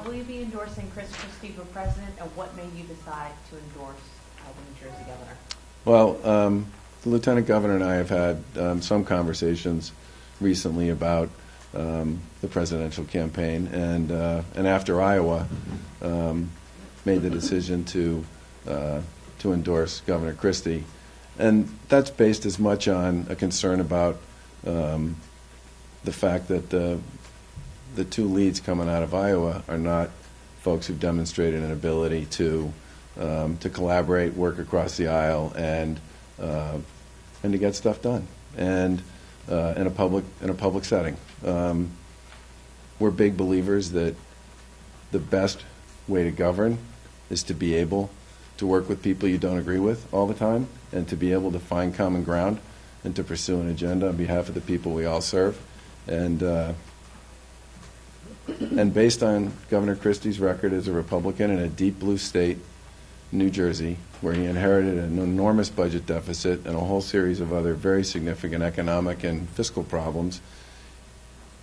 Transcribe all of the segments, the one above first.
Will you be endorsing Christie for president, and what made you decide to endorse the New Jersey governor? Well, the lieutenant governor and I have had some conversations recently about the presidential campaign, and after Iowa, made the decision to endorse Governor Christie, and that's based as much on a concern about the fact that the two leads coming out of Iowa are not folks who've demonstrated an ability to collaborate, work across the aisle, and to get stuff done, and in a public setting. We're big believers that the best way to govern is to be able to work with people you don't agree with all the time, and to be able to find common ground and to pursue an agenda on behalf of the people we all serve. And based on Governor Christie's record as a Republican in a deep blue state, New Jersey, where he inherited an enormous budget deficit and a whole series of other very significant economic and fiscal problems,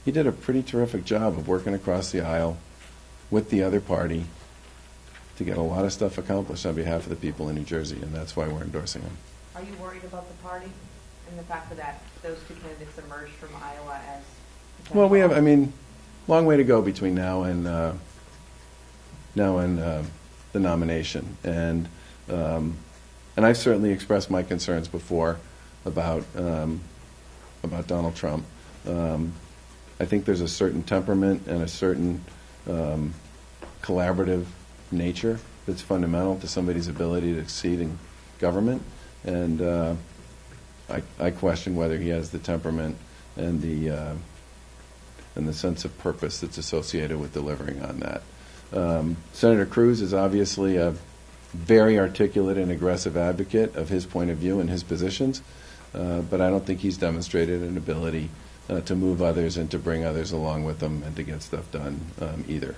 he did a pretty terrific job of working across the aisle with the other party to get a lot of stuff accomplished on behalf of the people in New Jersey, and that's why we're endorsing him. Are you worried about the party and the fact that those two candidates emerged from Iowa as potential? Well, we have, long way to go between now and the nomination, and I've certainly expressed my concerns before about Donald Trump. I think there's a certain temperament and a certain collaborative nature that's fundamental to somebody's ability to succeed in government, and I question whether he has the temperament and the sense of purpose that's associated with delivering on that. Senator Cruz is obviously a very articulate and aggressive advocate of his point of view and his positions, but I don't think he's demonstrated an ability to move others and to bring others along with them and to get stuff done either.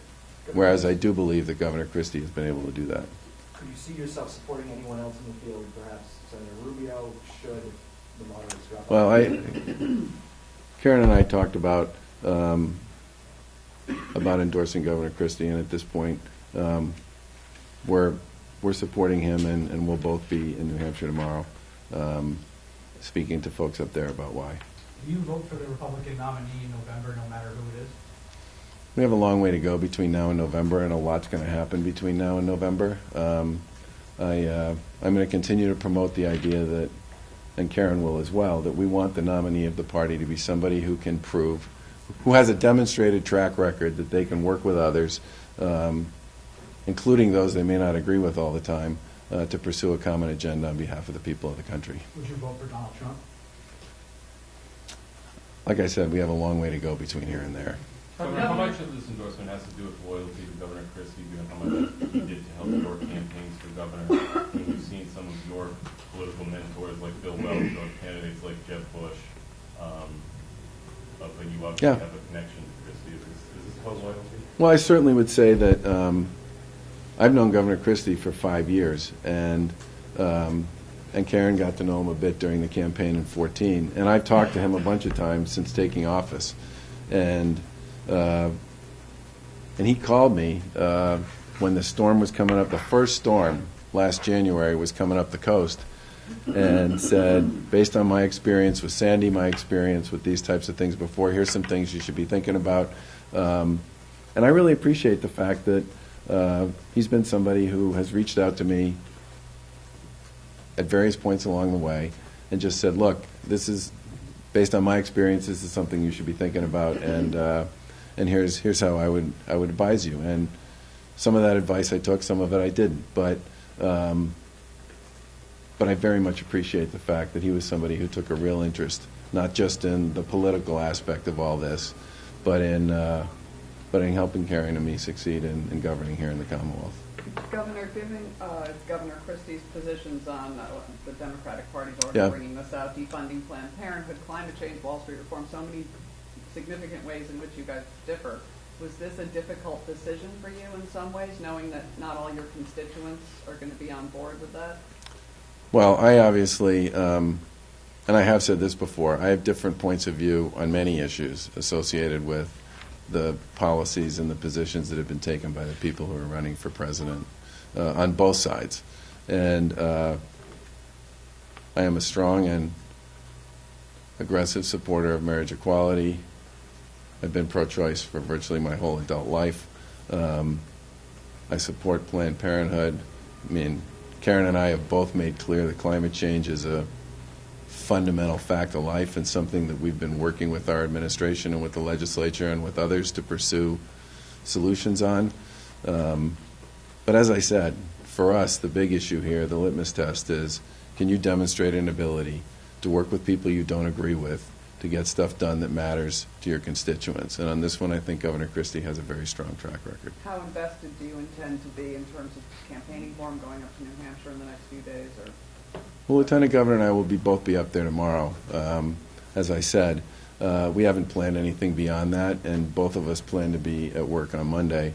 Whereas I do believe that Governor Christie has been able to do that. Could you see yourself supporting anyone else in the field, perhaps Senator Rubio, should the moderates drop Well, Karen and I talked about endorsing Governor Christie, and at this point, we're supporting him, and we'll both be in New Hampshire tomorrow, speaking to folks up there about why. Do you vote for the Republican nominee in November, no matter who it is? We have a long way to go between now and November, and a lot's going to happen between now and November. I'm going to continue to promote the idea that, and Karen will as well, that we want the nominee of the party to be somebody who can prove, who has a demonstrated track record that they can work with others, including those they may not agree with all the time, to pursue a common agenda on behalf of the people of the country. Would you vote for Donald Trump? Like I said, we have a long way to go between here and there. Governor, how much of this endorsement has to do with loyalty to Governor Christie, given how much he did to help your campaigns for governor? I mean, we've seen some of your political mentors like Bill Welch or candidates like Jeb Bush, but you obviously have a connection to Christie. Is this called loyalty? Well, I certainly would say that I've known Governor Christie for 5 years, and Karen got to know him a bit during the campaign in 2014, and I've talked to him a bunch of times since taking office, and he called me when the storm was coming up. The first storm last January was coming up the coast, and said, based on my experience with Sandy, my experience with these types of things before, here's some things you should be thinking about. And I really appreciate the fact that he's been somebody who has reached out to me at various points along the way and just said, look, this is, based on my experience, this is something you should be thinking about, and here's how I would advise you. And some of that advice I took, some of it I didn't, but I very much appreciate the fact that he was somebody who took a real interest, not just in the political aspect of all this, but in helping Karen and me succeed in governing here in the Commonwealth. Governor, given Governor Christie's positions on the Democratic Party's already bringing this out, defunding Planned Parenthood, climate change, Wall Street reform, so many significant ways in which you guys differ, was this a difficult decision for you in some ways, knowing that not all your constituents are going to be on board with that? Well, I obviously, and I have said this before, I have different points of view on many issues associated with the policies and the positions that have been taken by the people who are running for president on both sides. And I am a strong and aggressive supporter of marriage equality. I've been pro-choice for virtually my whole adult life. I support Planned Parenthood. I mean, Karen and I have both made clear that climate change is a fundamental fact of life and something that we've been working with our administration and with the legislature and with others to pursue solutions on. But as I said, for us, the big issue here, the litmus test is, can you demonstrate an ability to work with people you don't agree with to get stuff done that matters to your constituents? And on this one, I think Governor Christie has a very strong track record. How invested do you intend to be in terms of campaigning for him going up to New Hampshire in the next few days? Or Well, Lieutenant Governor and I will both be up there tomorrow. As I said, we haven't planned anything beyond that, and both of us plan to be at work on Monday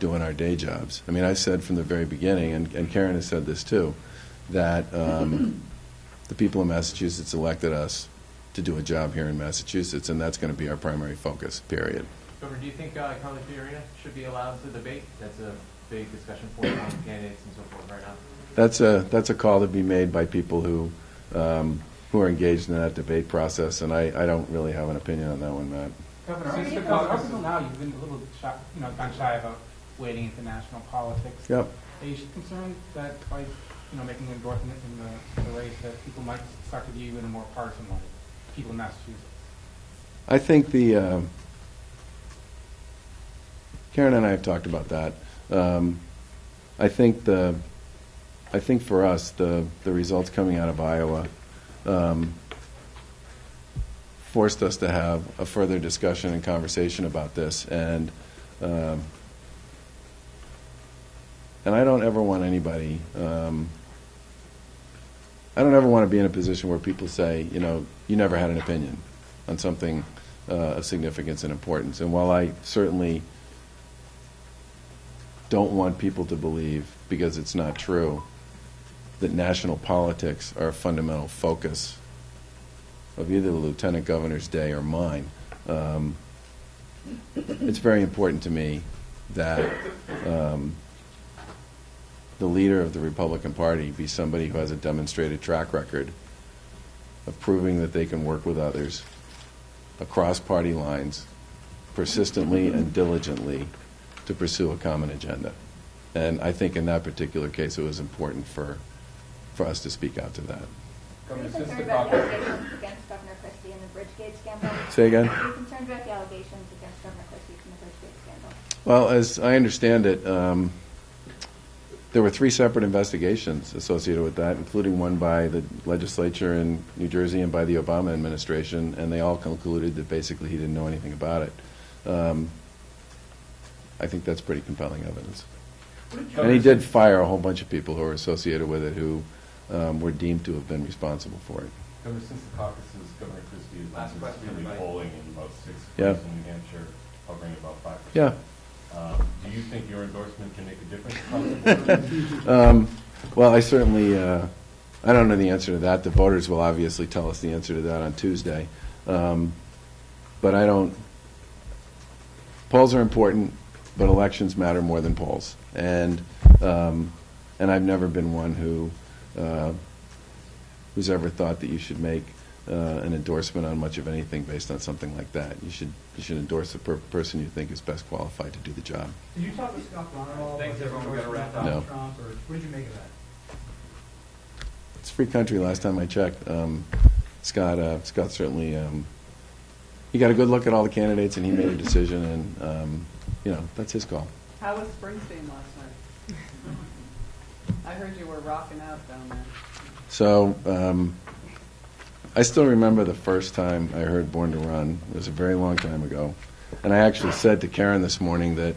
doing our day jobs. I mean, I said from the very beginning, and Karen has said this too, that the people of Massachusetts elected us to do a job here in Massachusetts, and that's going to be our primary focus, period. Governor, do you think Carly Fiorina should be allowed to debate? That's a big discussion point among candidates and so forth right now. That's a call to be made by people who are engaged in that debate process, and I don't really have an opinion on that one, Matt. Governor, up until now, you've been a little shy, gone shy about wading into national politics. Yep. Are you concerned that by making an endorsement in the race that people might start to view you in a more partisan way? People in Massachusetts. I think Karen and I have talked about that. I think for us the results coming out of Iowa forced us to have a further discussion and conversation about this, and I don't ever want anybody. I don't ever want to be in a position where people say, you never had an opinion on something of significance and importance. And while I certainly don't want people to believe, because it's not true, that national politics are a fundamental focus of either the Lieutenant Governor's day or mine, it's very important to me that the leader of the Republican Party be somebody who has a demonstrated track record of proving that they can work with others across party lines persistently and diligently to pursue a common agenda. And I think in that particular case it was important for us to speak out to that. Are you concerned about the allegations against Governor Christie and the Bridgegate scandal? Say again? Are you concerned about the allegations against Governor Christie from the Bridgegate scandal? Well, as I understand it, there were 3 separate investigations associated with that, including one by the legislature in New Jersey and by the Obama administration, and they all concluded that basically he didn't know anything about it. I think that's pretty compelling evidence. And he did fire a whole bunch of people who were associated with it who were deemed to have been responsible for it. Governor, since the caucuses, Governor Christie is Last question, really everybody. polling in about 6 Yeah. places in New Hampshire, hovering about 5%. Yeah. Do you think your endorsement can make a difference across the board? Well, I certainly, I don't know the answer to that. The voters will obviously tell us the answer to that on Tuesday. But I don't, polls are important, but elections matter more than polls. And I've never been one who's ever thought that you should make an endorsement on much of anything based on something like that. You should endorse the person you think is best qualified to do the job. Did you talk to Scott Brown at all? Thanks, about everyone. We gotta wrap Donald up. No. Trump, or what did you make of that? It's a free country. Last time I checked, Scott certainly he got a good look at all the candidates and he made a decision, and that's his call. how was Springsteen last night? I heard you were rocking out down there. So I still remember the first time I heard Born to Run. It was a very long time ago. And I actually said to Karen this morning that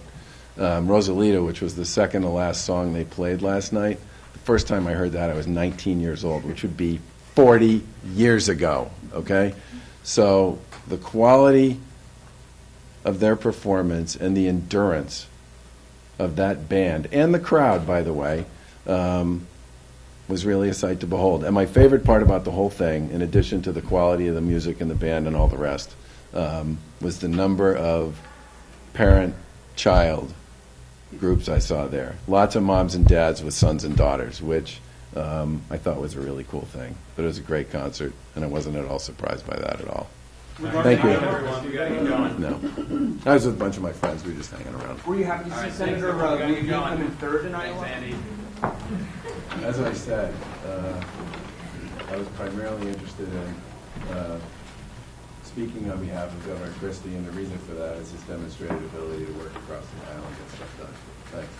Rosalita, which was the second to last song they played last night, the first time I heard that I was 19 years old, which would be 40 years ago, okay? So the quality of their performance and the endurance of that band, and the crowd, by the way, was really a sight to behold. And my favorite part about the whole thing, in addition to the quality of the music and the band and all the rest, was the number of parent-child groups I saw there. Lots of moms and dads with sons and daughters, which I thought was a really cool thing. But it was a great concert, and I wasn't at all surprised by that at all. Thank you. No. I was with a bunch of my friends. We were just hanging around. Were you happy to see Senator Lee come in third in Iowa? As I said, I was primarily interested in speaking on behalf of Governor Christie, and the reason for that is his demonstrated ability to work across the aisle and get stuff done. Thanks.